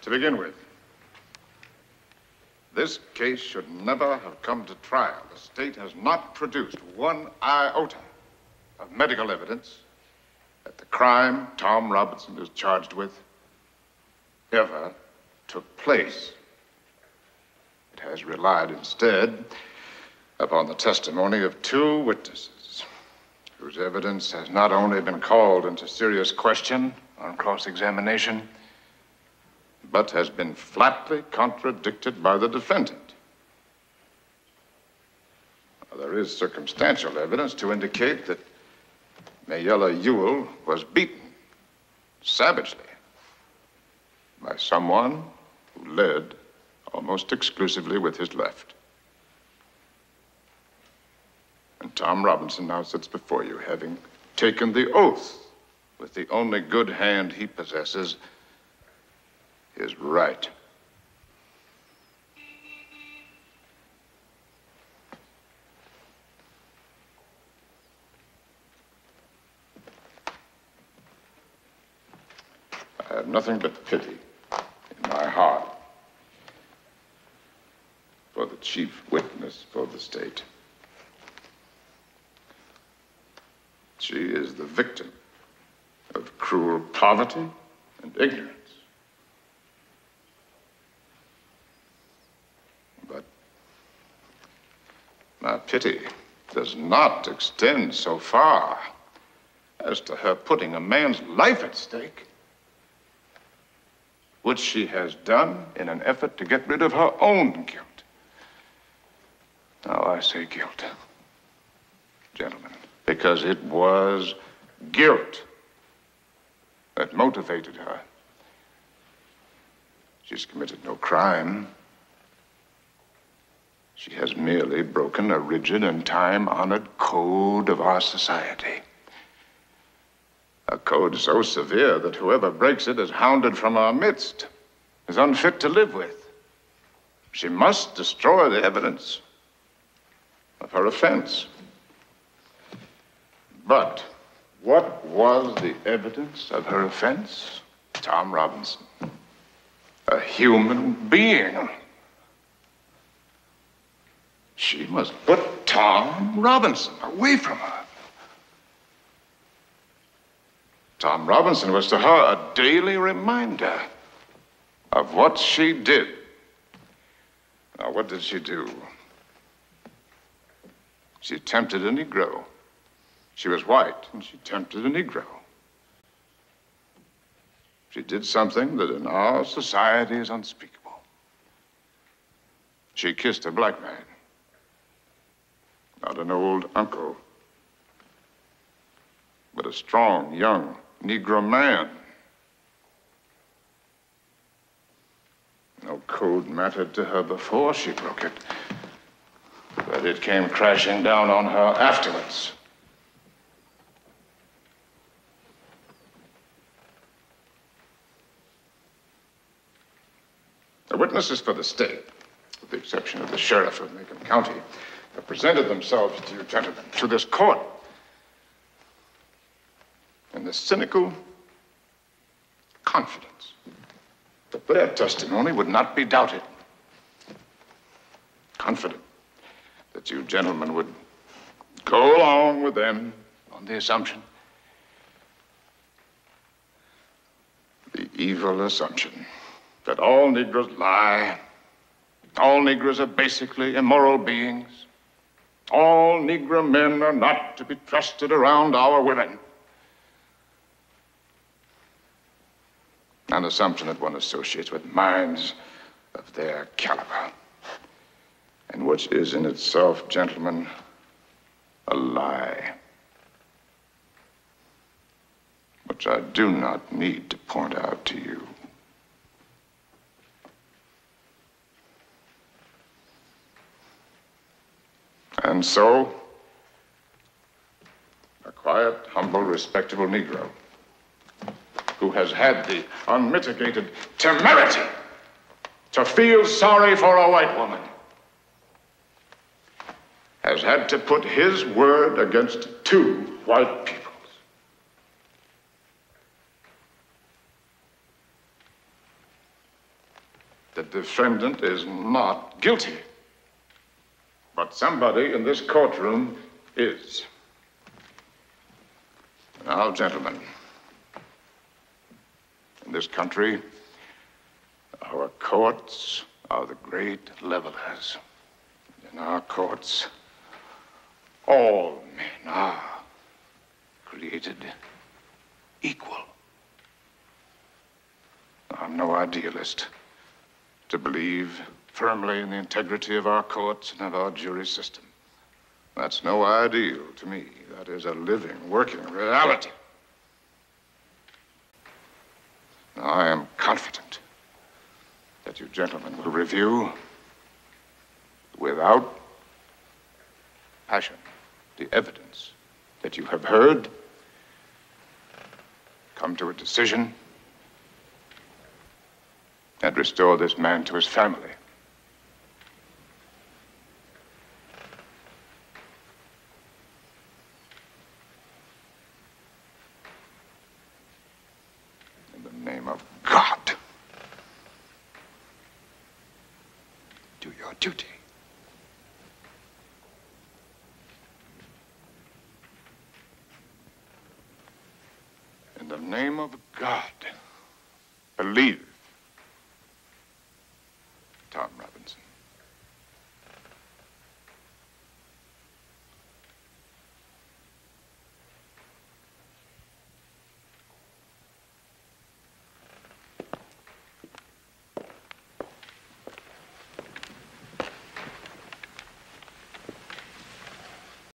To begin with, this case should never have come to trial. The state has not produced one iota of medical evidence that the crime Tom Robinson is charged with ever took place. It has relied instead upon the testimony of two witnesses whose evidence has not only been called into serious question on cross-examination, but has been flatly contradicted by the defendant. Now, there is circumstantial evidence to indicate that Mayella Ewell was beaten savagely by someone who led almost exclusively with his left. And Tom Robinson now sits before you, having taken the oath with the only good hand he possesses, his right. I have nothing but pity in my heart for the chief witness for the state. She is the victim of cruel poverty and ignorance. But my pity does not extend so far as to her putting a man's life at stake, which she has done in an effort to get rid of her own guilt. Now, I say guilt, gentlemen, because it was guilt that motivated her. She's committed no crime. She has merely broken a rigid and time-honored code of our society. A code so severe that whoever breaks it is hounded from our midst, is unfit to live with. She must destroy the evidence of her offense. But what was the evidence of her offense? Tom Robinson, a human being. She must put Tom Robinson away from her. Tom Robinson was to her a daily reminder of what she did. Now, what did she do? She tempted a Negro. She was white, and she tempted a Negro. She did something that in our society is unspeakable. She kissed a black man, not an old uncle, but a strong, young Negro man. No code mattered to her before she broke it, but it came crashing down on her afterwards. The witnesses for the state, with the exception of the sheriff of Macon County, have presented themselves to you gentlemen, to this court, in the cynical confidence that their testimony would not be doubted. Confident that you gentlemen would go along with them on the assumption, the evil assumption, that all Negroes lie, all Negroes are basically immoral beings, all Negro men are not to be trusted around our women. An assumption that one associates with minds of their caliber, and which is in itself, gentlemen, a lie, which I do not need to point out to you. And so, a quiet, humble, respectable Negro who has had the unmitigated temerity to feel sorry for a white woman has had to put his word against two white peoples. The defendant is not guilty. But somebody in this courtroom is. Now, gentlemen, in this country, our courts are the great levelers. In our courts, all men are created equal. I'm no idealist to believe firmly in the integrity of our courts and of our jury system. That's no ideal to me. That is a living, working reality. Now, I am confident that you gentlemen will review, without passion, the evidence that you have heard, come to a decision, and restore this man to his family. In the name of God, do your duty. In the name of God, believe